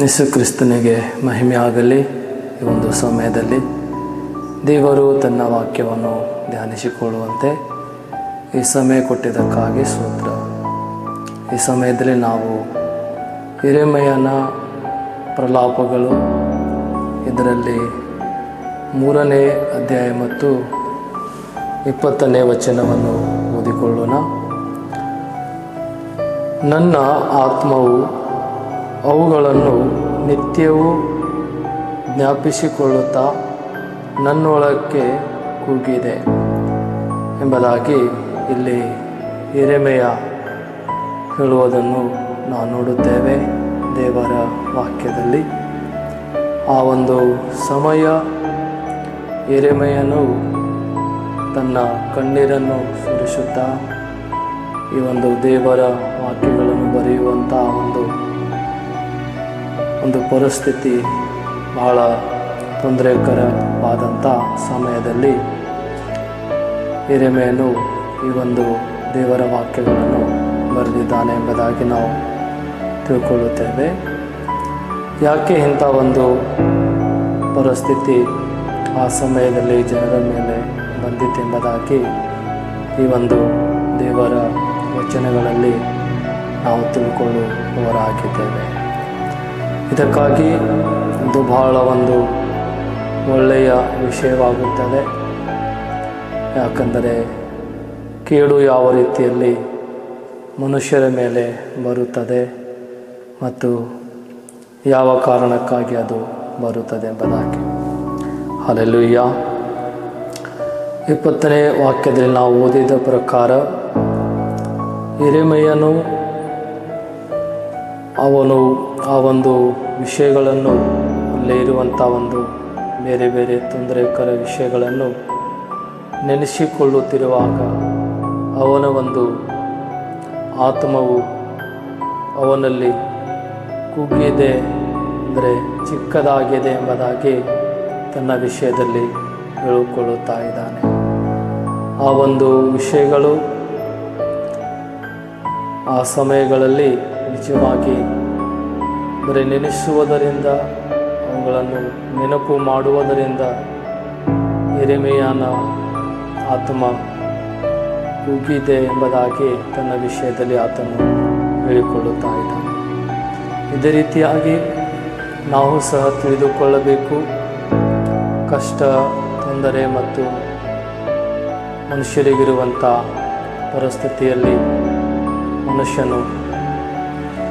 ಯೇಸು ಕ್ರಿಸ್ತನಿಗೆ ಮಹಿಮೆಯಾಗಲಿ. ಈ ಒಂದು ಸಮಯದಲ್ಲಿ ದೇವರು ತನ್ನ ವಾಕ್ಯವನ್ನು ಧ್ಯಾನಿಸಿಕೊಳ್ಳುವಂತೆ ಈ ಸಮಯ ಕೊಟ್ಟಿದ್ದಕ್ಕಾಗಿ ಸ್ತೋತ್ರ. ಈ ಸಮಯದಲ್ಲಿ ನಾವು ಯೆರೆಮೀಯನ ಪ್ರಲಾಪಗಳು ಇದರಲ್ಲಿ 3ನೇ ಅಧ್ಯಾಯ ಮತ್ತು 20ನೇ ವಚನವನ್ನು ಓದಿಕೊಳ್ಳೋಣ. ನನ್ನ ಆತ್ಮವು ಅವುಗಳನ್ನು ನಿತ್ಯವೂ ಜ್ಞಾಪಿಸಿಕೊಳ್ಳುತ್ತಾ ನನ್ನೊಳಕ್ಕೆ ಕೂಗಿದೆ ಎಂಬುದಾಗಿ ಇಲ್ಲಿ ಯೆರೆಮೀಯ ಹೇಳುವುದನ್ನು ನಾವು ನೋಡುತ್ತೇವೆ ದೇವರ ವಾಕ್ಯದಲ್ಲಿ. ಆ ಒಂದು ಸಮಯ ಯೆರೆಮೀಯನು ತನ್ನ ಕಣ್ಣೀರನ್ನು ಸುರಿಸುತ್ತಾ ಈ ಒಂದು ದೇವರ ವಾಕ್ಯಗಳನ್ನು ಬರೆಯುವಂಥ ಒಂದು ಪರಿಸ್ಥಿತಿ ಬಹಳ ತೊಂದರೆಕರವಾದಂಥ ಸಮಯದಲ್ಲಿ ಯೆರೆಮೀಯನು ಈ ಒಂದು ದೇವರ ವಾಕ್ಯಗಳನ್ನು ಬರೆದಿದ್ದಾನೆ ಎಂಬುದಾಗಿ ನಾವು ತಿಳ್ಕೊಳ್ಳುತ್ತೇವೆ. ಯಾಕೆ ಇಂಥ ಒಂದು ಪರಿಸ್ಥಿತಿ ಆ ಸಮಯದಲ್ಲಿ ಜನರ ಮೇಲೆ ಬಂದಿತ್ತೆಂಬುದಾಗಿ ಈ ಒಂದು ದೇವರ ವಚನಗಳಲ್ಲಿ ನಾವು ತಿಳ್ಕೊಳ್ಳುವವರಾಗಿದ್ದೇವೆ. ಇದಕ್ಕಾಗಿ ಇದು ಬಹಳ ಒಂದು ಒಳ್ಳೆಯ ವಿಷಯವಾಗುತ್ತದೆ. ಯಾಕಂದರೆ ಕೇಡು ಯಾವ ರೀತಿಯಲ್ಲಿ ಮನುಷ್ಯರ ಮೇಲೆ ಬರುತ್ತದೆ ಮತ್ತು ಯಾವ ಕಾರಣಕ್ಕಾಗಿ ಅದು ಬರುತ್ತದೆ ಎಂಬುದಾಗಿ. ಹಲ್ಲೆಲೂಯಾ. 20ನೇ ವಾಕ್ಯದಲ್ಲಿ ನಾವು ಓದಿದ ಪ್ರಕಾರ ಯೆರೆಮೀಯನು ಅವನು ಆ ಒಂದು ವಿಷಯಗಳನ್ನು ಅಲ್ಲೇ ಇರುವಂಥ ಒಂದು ಬೇರೆ ಬೇರೆ ತೊಂದರೆಕರ ವಿಷಯಗಳನ್ನು ನೆನೆಸಿಕೊಳ್ಳುತ್ತಿರುವಾಗ ಅವನ ಒಂದು ಆತ್ಮವು ಅವನಲ್ಲಿ ಕುಗ್ಗಿದೆ, ಅಂದರೆ ಚಿಕ್ಕದಾಗಿದೆ ಎಂಬುದಾಗಿ ತನ್ನ ವಿಷಯದಲ್ಲಿ ಹೇಳಿಕೊಳ್ಳುತ್ತಾ ಇದ್ದಾನೆ. ಆ ಒಂದು ವಿಷಯಗಳು ಆ ಸಮಯಗಳಲ್ಲಿ ನಿಜವಾಗಿ ಬರೀ ನೆನೆಸುವುದರಿಂದ, ಅವುಗಳನ್ನು ನೆನಪು ಮಾಡುವುದರಿಂದ ಯೆರೆಮೀಯನ ಆತ್ಮ ಕುಗ್ಗಿದೆ ಎಂಬುದಾಗಿ ತನ್ನ ವಿಷಯದಲ್ಲಿ ಆತನು ಹೇಳಿಕೊಳ್ಳುತ್ತಾ ಇದ್ದಾನೆ. ಇದೇ ರೀತಿಯಾಗಿ ನಾವು ಸಹ ತಿಳಿದುಕೊಳ್ಳಬೇಕು. ಕಷ್ಟ, ತೊಂದರೆ ಮತ್ತು ಮನುಷ್ಯರಿಗಿರುವಂಥ ಪರಿಸ್ಥಿತಿಯಲ್ಲಿ ಮನುಷ್ಯನು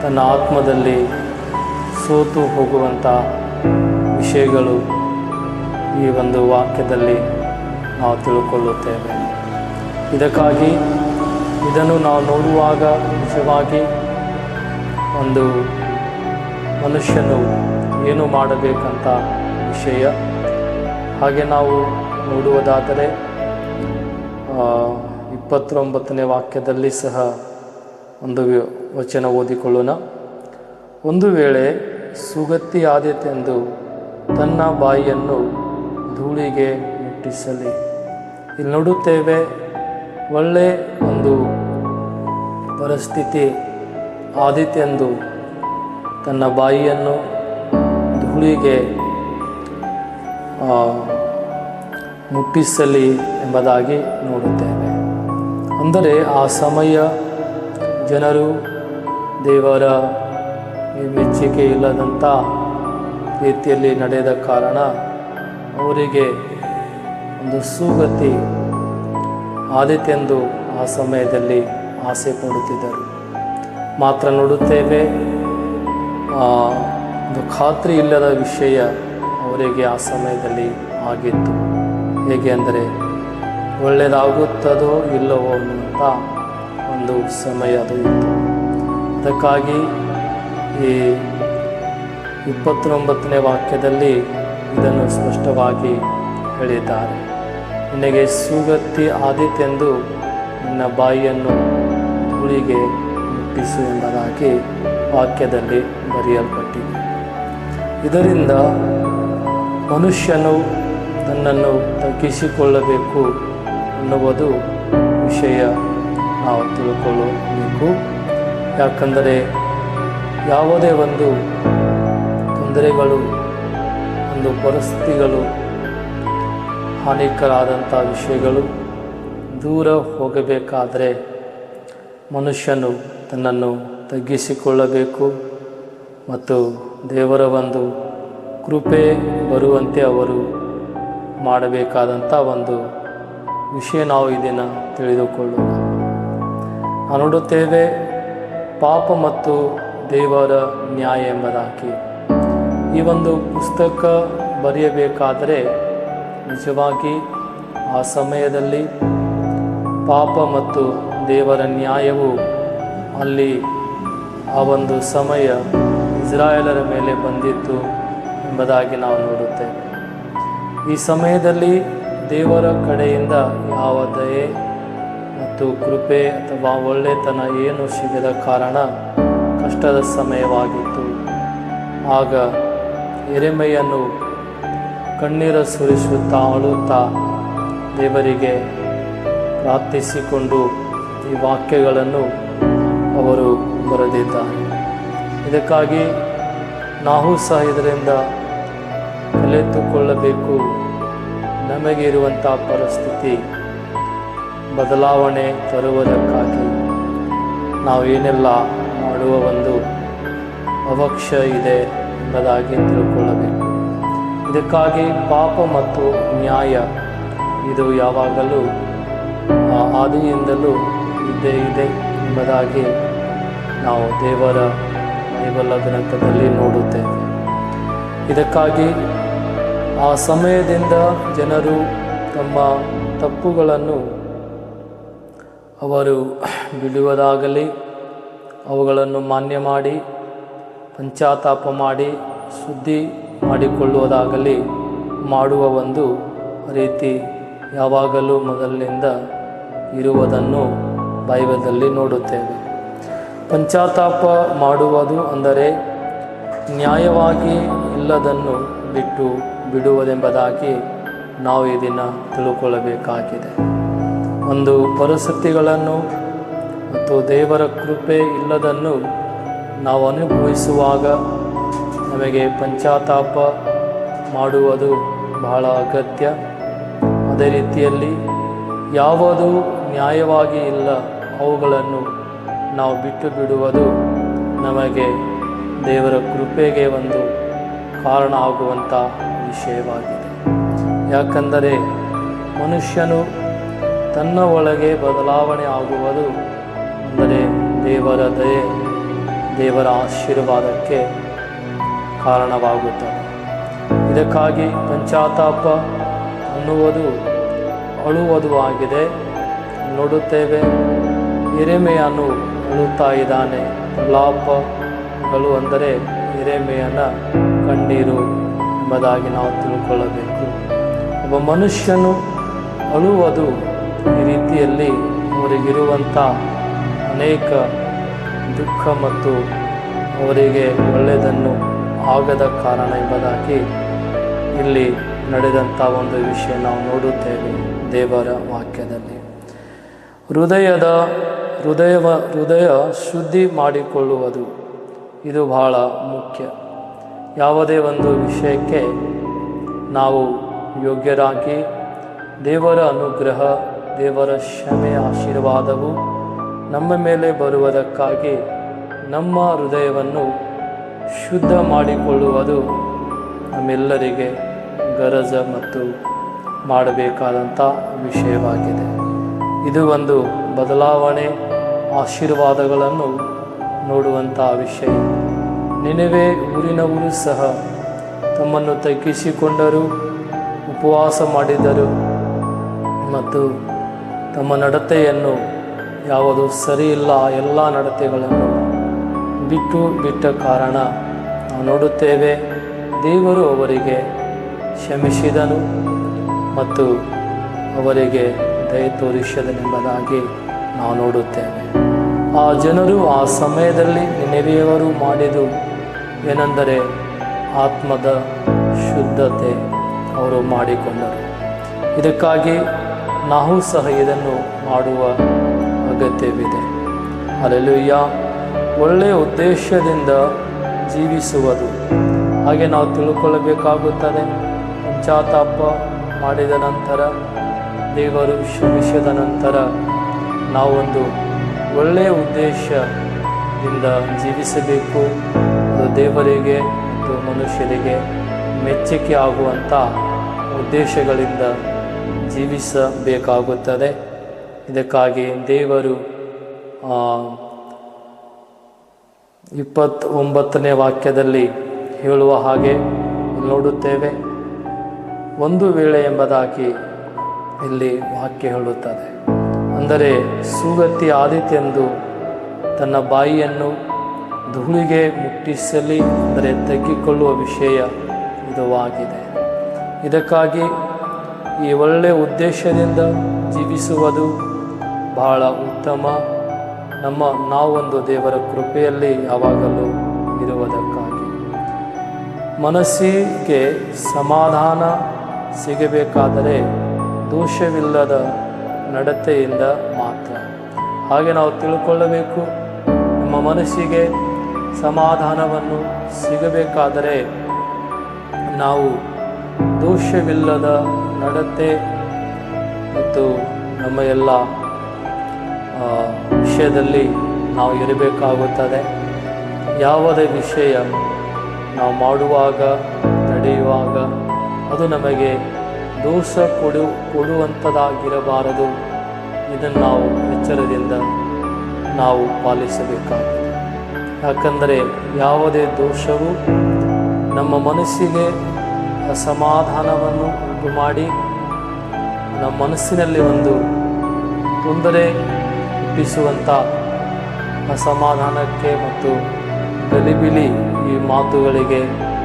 ತನ್ನ ಆತ್ಮದಲ್ಲಿ ಸೋತು ಹೋಗುವಂಥ ವಿಷಯಗಳು ಈ ಒಂದು ವಾಕ್ಯದಲ್ಲಿ ನಾವು ತಿಳ್ಕೊಳ್ಳುತ್ತೇವೆ. ಇದಕ್ಕಾಗಿ ಇದನ್ನು ನಾವು ನೋಡುವಾಗ ನಿಜವಾಗಿ ಒಂದು ಮನುಷ್ಯನು ಏನು ಮಾಡಬೇಕಂತ ವಿಷಯ. ಹಾಗೆ ನಾವು ನೋಡುವುದಾದರೆ 29ನೇ ವಾಕ್ಯದಲ್ಲಿ ಸಹ ಒಂದು ವಚನ ಓದಿಕೊಳ್ಳೋಣ. ಒಂದು ವೇಳೆ ಸುಗತಿ ಆದೀತೆಂದು ತನ್ನ ಬಾಯಿಯನ್ನು ಧೂಳಿಗೆ ಮುಟ್ಟಿಸಲಿ. ಇಲ್ಲಿ ನೋಡುತ್ತೇವೆ, ಒಳ್ಳೆ ಒಂದು ಪರಿಸ್ಥಿತಿ ಆದೀತೆಂದು ತನ್ನ ಬಾಯಿಯನ್ನು ಧೂಳಿಗೆ ಮುಟ್ಟಿಸಲಿ ಎಂಬುದಾಗಿ ನೋಡುತ್ತೇವೆ. ಅಂದರೆ ಆ ಸಮಯ ಜನರು ದೇವರ ಮೆಚ್ಚುಗೆ ಇಲ್ಲದಂಥ ರೀತಿಯಲ್ಲಿ ನಡೆದ ಕಾರಣ ಅವರಿಗೆ ಒಂದು ಸುಗತಿ ಆದೀತೆಂದು ಆ ಸಮಯದಲ್ಲಿ ಆಸೆ ಪಡುತ್ತಿದ್ದರು. ಮಾತ್ರ ನೋಡುತ್ತೇವೆ, ಒಂದು ಖಾತ್ರಿ ಇಲ್ಲದ ವಿಷಯ ಅವರಿಗೆ ಆ ಸಮಯದಲ್ಲಿ ಆಗಿತ್ತು. ಹೇಗೆ ಅಂದರೆ ಒಳ್ಳೆಯದಾಗುತ್ತದೋ ಇಲ್ಲವೋ ಅನ್ನುವಂಥ ಒಂದು ಸಮಯ ಅದು ಇತ್ತು. ಅದಕ್ಕಾಗಿ ಈ 29ನೇ ವಾಕ್ಯದಲ್ಲಿ ಇದನ್ನು ಸ್ಪಷ್ಟವಾಗಿ ಹೇಳಿದ್ದಾರೆ. ನಿನಗೆ ಸುಗತಿ ಆದೀತೆಂದು ನಿನ್ನ ಬಾಯಿಯನ್ನು ಧೂಳಿಗೆ ಮುಟ್ಟಿಸು ಎಂಬುದಾಗಿ ವಾಕ್ಯದಲ್ಲಿ ಬರೆಯಲ್ಪಟ್ಟಿದೆ. ಇದರಿಂದ ಮನುಷ್ಯನು ತನ್ನನ್ನು ತಗ್ಗಿಸಿಕೊಳ್ಳಬೇಕು ಅನ್ನುವುದು ವಿಷಯ ನಾವು ತಿಳ್ಕೊಳ್ಳಬೇಕು. ಯಾಕಂದರೆ ಯಾವುದೇ ಒಂದು ತೊಂದರೆಗಳು, ಒಂದು ಪರಿಸ್ಥಿತಿಗಳು, ಹಾನಿಕರಾದಂಥ ವಿಷಯಗಳು ದೂರ ಹೋಗಬೇಕಾದರೆ ಮನುಷ್ಯನು ತನ್ನನ್ನು ತಗ್ಗಿಸಿಕೊಳ್ಳಬೇಕು ಮತ್ತು ದೇವರ ಒಂದು ಕೃಪೆ ಬರುವಂತೆ ಅವರು ಮಾಡಬೇಕಾದಂಥ ಒಂದು ವಿಷಯ ನಾವು ಇದನ್ನು ತಿಳಿದುಕೊಳ್ಳೋಣ. ನಾವು ನೋಡುತ್ತೇವೆ, ಪಾಪ ಮತ್ತು ದೇವರ ನ್ಯಾಯ ಎಂಬುದಾಗಿ ಈ ಒಂದು ಪುಸ್ತಕ ಬರೆಯಬೇಕಾದರೆ ನಿಜವಾಗಿ ಆ ಸಮಯದಲ್ಲಿ ಪಾಪ ಮತ್ತು ದೇವರ ನ್ಯಾಯವು ಅಲ್ಲಿ ಆ ಒಂದು ಸಮಯ ಇಸ್ರಾಯೇಲರ ಮೇಲೆ ಬಂದಿತ್ತು ಎಂಬುದಾಗಿ ನಾವು ನೋಡುತ್ತೇವೆ. ಈ ಸಮಯದಲ್ಲಿ ದೇವರ ಕಡೆಯಿಂದ ಯಾವ ದಯೆ ಮತ್ತು ಕೃಪೆ ಅಥವಾ ಒಳ್ಳೆತನ ಏನು ಸಿಗದ ಕಾರಣ ಕಷ್ಟದ ಸಮಯವಾಗಿತ್ತು. ಆಗ ಯೆರೆಮೀಯನು ಕಣ್ಣೀರು ಸುರಿಸುತ್ತಾ ಅಳುತ್ತಾ ದೇವರಿಗೆ ಪ್ರಾರ್ಥಿಸಿಕೊಂಡು ಈ ವಾಕ್ಯಗಳನ್ನು ಅವರು ಬರೆದಿದ್ದಾರೆ. ಇದಕ್ಕಾಗಿ ನಾವು ಸಹ ಇದರಿಂದ ಕಲಿತುಕೊಳ್ಳಬೇಕು. ನಮಗೆ ಇರುವಂಥ ಪರಿಸ್ಥಿತಿ ಬದಲಾವಣೆ ತರುವುದಕ್ಕಾಗಿ ನಾವು ಏನೆಲ್ಲ ಮಾಡುವ ಒಂದು ಅವಶ್ಯ ಇದೆ ಎಂಬುದಾಗಿ ತಿಳ್ಕೊಳ್ಳಬೇಕು. ಇದಕ್ಕಾಗಿ ಪಾಪ ಮತ್ತು ನ್ಯಾಯ ಇದು ಯಾವಾಗಲೂ ಆದಿಯಿಂದಲೂ ಇದ್ದೇ ಇದೆ ಎಂಬುದಾಗಿ ನಾವು ದೇವರ ಬೈಬಲ್ ಗ್ರಂಥದಲ್ಲಿ ನೋಡುತ್ತೇವೆ. ಇದಕ್ಕಾಗಿ ಆ ಸಮಯದಿಂದ ಜನರು ತಮ್ಮ ತಪ್ಪುಗಳನ್ನು ಅವರು ಬಿಡುವುದಾಗಲಿ, ಅವುಗಳನ್ನು ಮಾನ್ಯ ಮಾಡಿ ಪಶ್ಚಾತ್ತಾಪ ಮಾಡಿ ಶುದ್ಧಿ ಮಾಡಿಕೊಳ್ಳುವುದಾಗಲಿ ಮಾಡುವ ಒಂದು ರೀತಿ ಯಾವಾಗಲೂ ಮೊದಲಿನಿಂದ ಇರುವುದನ್ನು ಬೈಬಲಲ್ಲಿ ನೋಡುತ್ತೇವೆ. ಪಶ್ಚಾತ್ತಾಪ ಮಾಡುವುದು ಅಂದರೆ ನ್ಯಾಯವಾಗಿ ಇಲ್ಲದನ್ನು ಬಿಟ್ಟು ಬಿಡುವುದೆಂಬುದಾಗಿ ನಾವು ಇದನ್ನು ತಿಳ್ಕೊಳ್ಳಬೇಕಾಗಿದೆ. ಒಂದು ಪರಿಸ್ಥಿತಿಗಳನ್ನು ಮತ್ತು ದೇವರ ಕೃಪೆ ಇಲ್ಲದನ್ನು ನಾವು ಅನುಭವಿಸುವಾಗ ನಮಗೆ ಪಶ್ಚಾತ್ತಾಪ ಮಾಡುವುದು ಬಹಳ ಅಗತ್ಯ. ಅದೇ ರೀತಿಯಲ್ಲಿ ಯಾವುದು ನ್ಯಾಯವಾಗಿ ಇಲ್ಲ ಅವುಗಳನ್ನು ನಾವು ಬಿಟ್ಟು ಬಿಡುವುದು ನಮಗೆ ದೇವರ ಕೃಪೆಗೆ ಒಂದು ಕಾರಣ ಆಗುವಂಥ ವಿಷಯವಾಗಿದೆ. ಯಾಕಂದರೆ ಮನುಷ್ಯನು ತನ್ನ ಒಳಗೆ ಬದಲಾವಣೆ ಆಗುವುದು ಅಂದರೆ ದೇವರ ದಯೆ, ದೇವರ ಆಶೀರ್ವಾದಕ್ಕೆ ಕಾರಣವಾಗುತ್ತದೆ. ಇದಕ್ಕಾಗಿ ಪಶ್ಚಾತ್ತಾಪ ಅನ್ನುವುದು ಅಳುವುದು ಆಗಿದೆ. ನೋಡುತ್ತೇವೆ, ಯೆರೆಮೀಯನು ಅಳುತ್ತಾ ಇದ್ದಾನೆ. ಪ್ರಲಾಪಗಳು ಅಂದರೆ ಯೆರೆಮೀಯನ ಕಣ್ಣೀರು ಎಂಬುದಾಗಿ ನಾವು ತಿಳ್ಕೊಳ್ಳಬೇಕು. ಒಬ್ಬ ಮನುಷ್ಯನು ಅಳುವುದು ಈ ರೀತಿಯಲ್ಲಿ ಅವರಿಗಿರುವಂಥ ಅನೇಕ ದುಃಖ ಮತ್ತು ಅವರಿಗೆ ಒಳ್ಳೆಯದನ್ನು ಆಗದ ಕಾರಣ ಎಂಬುದಾಗಿ ಇಲ್ಲಿ ನಡೆದಂಥ ಒಂದು ವಿಷಯ ನಾವು ನೋಡುತ್ತೇವೆ ದೇವರ ವಾಕ್ಯದಲ್ಲಿ. ಹೃದಯ ಶುದ್ಧಿ ಮಾಡಿಕೊಳ್ಳುವುದು ಇದು ಬಹಳ ಮುಖ್ಯ. ಯಾವುದೇ ಒಂದು ವಿಷಯಕ್ಕೆ ನಾವು ಯೋಗ್ಯರಾಗಿ ದೇವರ ಅನುಗ್ರಹ, ದೇವರ ಕ್ಷಮೆಯ ಆಶೀರ್ವಾದವು ನಮ್ಮ ಮೇಲೆ ಬರುವುದಕ್ಕಾಗಿ ನಮ್ಮ ಹೃದಯವನ್ನು ಶುದ್ಧ ಮಾಡಿಕೊಳ್ಳುವುದು ನಮ್ಮೆಲ್ಲರಿಗೆ ಗರಜ ಮತ್ತು ಮಾಡಬೇಕಾದಂಥ ವಿಷಯವಾಗಿದೆ. ಇದು ಒಂದು ಬದಲಾವಣೆ, ಆಶೀರ್ವಾದಗಳನ್ನು ನೋಡುವಂಥ ವಿಷಯ. ನಿನೆವೆ ಊರಿನವರು ಸಹ ತಮ್ಮನ್ನು ತಗ್ಗಿಸಿಕೊಂಡರು, ಉಪವಾಸ ಮಾಡಿದರು ಮತ್ತು ತಮ್ಮ ನಡತೆಯನ್ನು ಯಾವುದು ಸರಿಯಿಲ್ಲ ಎಲ್ಲ ನಡತೆಗಳನ್ನು ಬಿಟ್ಟ ಕಾರಣ ನಾವು ನೋಡುತ್ತೇವೆ ದೇವರು ಅವರಿಗೆ ಕ್ಷಮಿಸಿದನು ಮತ್ತು ಅವರಿಗೆ ದಯೆ ತೋರಿಸಿದನೆಂಬುದಾಗಿ ನಾವು ನೋಡುತ್ತೇವೆ. ಆ ಜನರು ಆ ಸಮಯದಲ್ಲಿ ನಿನೆವೆಯವರು ಮಾಡಿದು ಏನೆಂದರೆ ಆತ್ಮದ ಶುದ್ಧತೆ ಅವರು ಮಾಡಿಕೊಂಡರು. ಇದಕ್ಕಾಗಿ ನಾವು ಸಹ ಇದನ್ನು ಮಾಡುವ ಅಗತ್ಯವಿದೆ. ಹಲ್ಲೆಲೂಯಾ. ಒಳ್ಳೆಯ ಉದ್ದೇಶದಿಂದ ಜೀವಿಸುವುದು ಹಾಗೆ ನಾವು ತಿಳ್ಕೊಳ್ಳಬೇಕಾಗುತ್ತದೆ. ಪಶ್ಚಾತ್ತಾಪ ಮಾಡಿದ ನಂತರ, ದೇವರು ಕ್ಷಮಿಸಿದ ನಂತರ ನಾವೊಂದು ಒಳ್ಳೆಯ ಉದ್ದೇಶದಿಂದ ಜೀವಿಸಬೇಕು. ಅದು ದೇವರಿಗೆ ಮತ್ತು ಮನುಷ್ಯರಿಗೆ ಮೆಚ್ಚುಗೆ ಆಗುವಂಥ ಉದ್ದೇಶಗಳಿಂದ ಜೀವಿಸಬೇಕಾಗುತ್ತದೆ. ಇದಕ್ಕಾಗಿ ದೇವರು 29ನೇ ವಾಕ್ಯದಲ್ಲಿ ಹೇಳುವ ಹಾಗೆ ನೋಡುತ್ತೇವೆ. ಒಂದು ವೇಳೆ ಎಂಬುದಾಗಿ ಇಲ್ಲಿ ವಾಕ್ಯ ಹೇಳುತ್ತದೆ. ಅಂದರೆ ಸುಗತಿ ಆದೀತೆಂದು ತನ್ನ ಬಾಯಿಯನ್ನು ಧೂಳಿಗೆ ಮುಟ್ಟಿಸಲಿ, ಅಂದರೆ ತಗ್ಗಿಕೊಳ್ಳುವ ವಿಷಯ ಇದು ಆಗಿದೆ. ಇದಕ್ಕಾಗಿ ಈ ಒಳ್ಳೆಯ ಉದ್ದೇಶದಿಂದ ಜೀವಿಸುವುದು ಬಹಳ ಉತ್ತಮ. ನಾವೊಂದು ದೇವರ ಕೃಪೆಯಲ್ಲಿ ಯಾವಾಗಲೂ ಇರುವುದಕ್ಕಾಗಿ. ಮನಸ್ಸಿಗೆ ಸಮಾಧಾನ ಸಿಗಬೇಕಾದರೆ ದೋಷವಿಲ್ಲದ ನಡತೆಯಿಂದ ಮಾತ್ರ. ಹಾಗೆ ನಾವು ತಿಳ್ಕೊಳ್ಳಬೇಕು, ನಮ್ಮ ಮನಸ್ಸಿಗೆ ಸಮಾಧಾನವನ್ನು ಸಿಗಬೇಕಾದರೆ ನಾವು ದೋಷವಿಲ್ಲದ ನಡತೆ ಮತ್ತು ನಮ್ಮ ಎಲ್ಲ ವಿಷಯದಲ್ಲಿ ನಾವು ಇರಬೇಕಾಗುತ್ತದೆ. ಯಾವುದೇ ವಿಷಯ ನಾವು ಮಾಡುವಾಗ, ನಡೆಯುವಾಗ ಅದು ನಮಗೆ ದೋಷ ಕೊಡುವಂಥದ್ದಾಗಿರಬಾರದು. ಇದನ್ನು ನಾವು ಎಚ್ಚರದಿಂದ ನಾವು ಪಾಲಿಸಬೇಕಾಗಿದೆ. ಯಾಕಂದರೆ ಯಾವುದೇ ದೋಷವು ನಮ್ಮ ಮನಸ್ಸಿಗೆ ಅಸಮಾಧಾನವನ್ನು ಉಂಟು ಮಾಡಿ ನಮ್ಮ ಮನಸ್ಸಿನಲ್ಲಿ ಒಂದು ತೊಂದರೆ ಹುಟ್ಟಿಸುವಂಥ ಅಸಮಾಧಾನಕ್ಕೆ ಮತ್ತು ಗಲಿಬಿಲಿ ಈ ಮಾತುಗಳಿಗೆ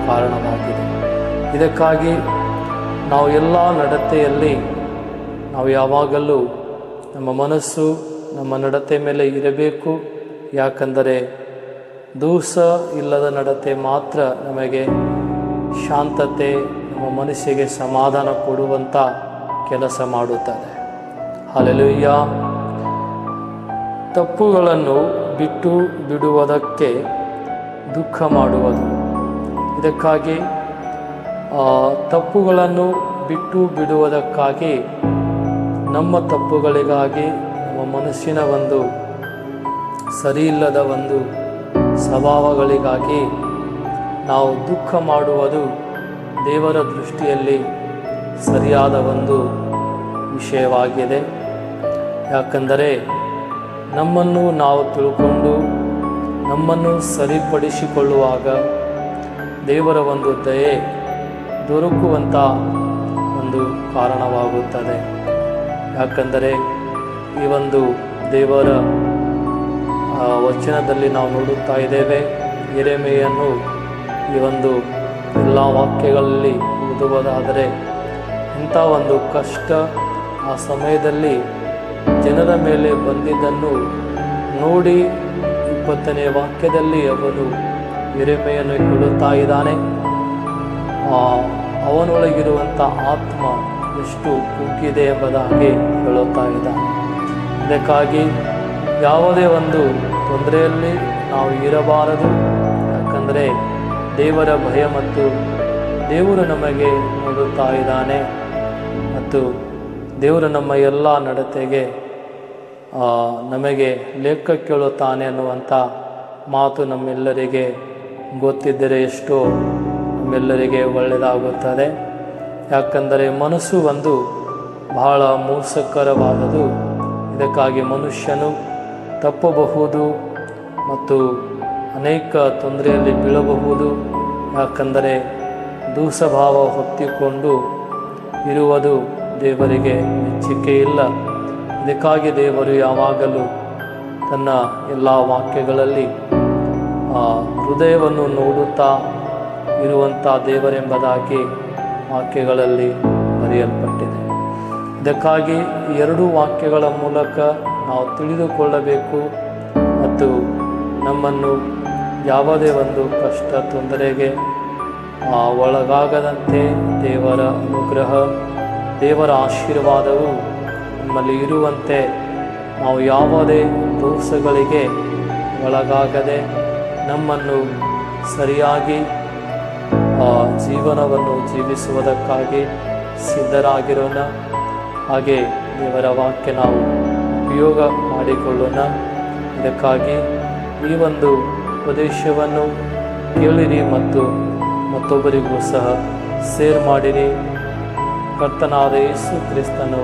ಕಾರಣವಾಗಿದೆ. ಇದಕ್ಕಾಗಿ ನಾವು ಎಲ್ಲ ನಡತೆಯಲ್ಲಿ ನಾವು ಯಾವಾಗಲೂ ನಮ್ಮ ಮನಸ್ಸು ನಮ್ಮ ನಡತೆ ಮೇಲೆ ಇರಬೇಕು. ಯಾಕಂದರೆ ದೋಷ ಇಲ್ಲದ ನಡತೆ ಮಾತ್ರ ನಮಗೆ ಶಾಂತತೆ, ನಮ್ಮ ಮನಸ್ಸಿಗೆ ಸಮಾಧಾನ ಕೊಡುವಂಥ ಕೆಲಸ ಮಾಡುತ್ತದೆ. ಹಲ್ಲೆಲೂಯ. ತಪ್ಪುಗಳನ್ನು ಬಿಟ್ಟು ಬಿಡುವುದಕ್ಕೆ ದುಃಖ ಮಾಡುವುದು. ಇದಕ್ಕಾಗಿ ತಪ್ಪುಗಳನ್ನು ಬಿಟ್ಟು ಬಿಡುವುದಕ್ಕಾಗಿ, ನಮ್ಮ ತಪ್ಪುಗಳಿಗಾಗಿ, ನಮ್ಮ ಮನಸ್ಸಿನ ಒಂದು ಸರಿಯಿಲ್ಲದ ಒಂದು ಸ್ವಭಾವಗಳಿಗಾಗಿ ನಾವು ದುಃಖ ಮಾಡುವುದು ದೇವರ ದೃಷ್ಟಿಯಲ್ಲಿ ಸರಿಯಾದ ಒಂದು ವಿಷಯವಾಗಿದೆ. ಯಾಕಂದರೆ ನಮ್ಮನ್ನು ನಾವು ತಿಳ್ಕೊಂಡು ನಮ್ಮನ್ನು ಸರಿಪಡಿಸಿಕೊಳ್ಳುವಾಗ ದೇವರ ಒಂದು ದಯೆ ದೊರಕುವಂಥ ಒಂದು ಕಾರಣವಾಗುತ್ತದೆ. ಯಾಕಂದರೆ ಈ ಒಂದು ದೇವರ ವಚನದಲ್ಲಿ ನಾವು ನೋಡುತ್ತಾ ಇದ್ದೇವೆ. ಯೆರೆಮೀಯನು ಈ ಒಂದು ಎಲ್ಲ ವಾಕ್ಯಗಳಲ್ಲಿ ಓದುವುದಾದರೆ ಇಂಥ ಒಂದು ಕಷ್ಟ ಆ ಸಮಯದಲ್ಲಿ ಜನರ ಮೇಲೆ ಬಂದಿದ್ದನ್ನು ನೋಡಿ 20ನೇ ವಾಕ್ಯದಲ್ಲಿ ಅವನು ಯೆರೆಮೀಯನು ಹೇಳುತ್ತಾ ಇದ್ದಾನೆ, ಅವನೊಳಗಿರುವಂಥ ಆತ್ಮ ಎಷ್ಟು ಕುಗ್ಗಿದೆ ಎಂಬುದಾಗಿ ಹೇಳುತ್ತಾ ಇದ್ದಾನೆ. ಇದಕ್ಕಾಗಿ ಯಾವುದೇ ಒಂದು ತೊಂದರೆಯಲ್ಲಿ ನಾವು ಇರಬಾರದು. ಯಾಕಂದರೆ ದೇವರ ಭಯ ಮತ್ತು ದೇವರು ನಮಗೆ ನೋಡುತ್ತಾ ಇದ್ದಾನೆ ಮತ್ತು ದೇವರು ನಮ್ಮ ಎಲ್ಲ ನಡತೆಗೆ ನಮಗೆ ಲೆಕ್ಕ ಕೇಳುತ್ತಾನೆ ಅನ್ನುವಂಥ ಮಾತು ನಮ್ಮೆಲ್ಲರಿಗೆ ಗೊತ್ತಿದ್ದರೆ ಎಷ್ಟೋ ನಮ್ಮೆಲ್ಲರಿಗೆ ಒಳ್ಳೆಯದಾಗುತ್ತದೆ. ಯಾಕಂದರೆ ಮನಸ್ಸು ಒಂದು ಬಹಳ ಮೋಸಕರವಾದದು. ಇದಕ್ಕಾಗಿ ಮನುಷ್ಯನು ತಪ್ಪಬಹುದು ಮತ್ತು ಅನೇಕ ತೊಂದರೆಯಲ್ಲಿ ಬೀಳಬಹುದು. ಯಾಕಂದರೆ ದುಸ್ವಭಾವ ಹೊತ್ತಿಕೊಂಡು ಇರುವುದು ದೇವರಿಗೆ ಮೆಚ್ಚುಗೆ ಇಲ್ಲ. ಇದಕ್ಕಾಗಿ ದೇವರು ಯಾವಾಗಲೂ ತನ್ನ ಎಲ್ಲ ವಾಕ್ಯಗಳಲ್ಲಿ ಹೃದಯವನ್ನು ನೋಡುತ್ತಾ ಇರುವಂಥ ದೇವರೆಂಬುದಾಗಿ ವಾಕ್ಯಗಳಲ್ಲಿ ಬರೆಯಲ್ಪಟ್ಟಿದೆ. ಇದಕ್ಕಾಗಿ ಈ ಎರಡೂ ವಾಕ್ಯಗಳ ಮೂಲಕ ನಾವು ತಿಳಿದುಕೊಳ್ಳಬೇಕು ಮತ್ತು ನಮ್ಮನ್ನು ಯಾವುದೇ ಒಂದು ಕಷ್ಟ ತೊಂದರೆಗೆ ಒಳಗಾಗದಂತೆ ದೇವರ ಅನುಗ್ರಹ, ದೇವರ ಆಶೀರ್ವಾದವು ನಮ್ಮಲ್ಲಿ ಇರುವಂತೆ ನಾವು ಯಾವುದೇ ದೋಷಗಳಿಗೆ ಒಳಗಾಗದೆ ನಮ್ಮನ್ನು ಸರಿಯಾಗಿ ಆ ಜೀವನವನ್ನು ಜೀವಿಸುವುದಕ್ಕಾಗಿ ಸಿದ್ಧರಾಗಿರೋಣ. ಹಾಗೆ ದೇವರ ವಾಕ್ಯ ನಾವು ಉಪಯೋಗ ಮಾಡಿಕೊಳ್ಳೋಣ. ಇದಕ್ಕಾಗಿ ಈ ಒಂದು ಉಪದೇಶವನ್ನು ಕೇಳಿರಿ ಮತ್ತು ಮತ್ತೊಬ್ಬರಿಗೂ ಸಹ ಶೇರ್ ಮಾಡಿರಿ. ಕರ್ತನಾದ ಯೇಸು ಕ್ರಿಸ್ತನು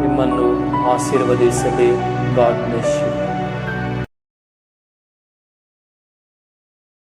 ನಿಮ್ಮನ್ನು ಆಶೀರ್ವದಿಸಲಿ. God bless you.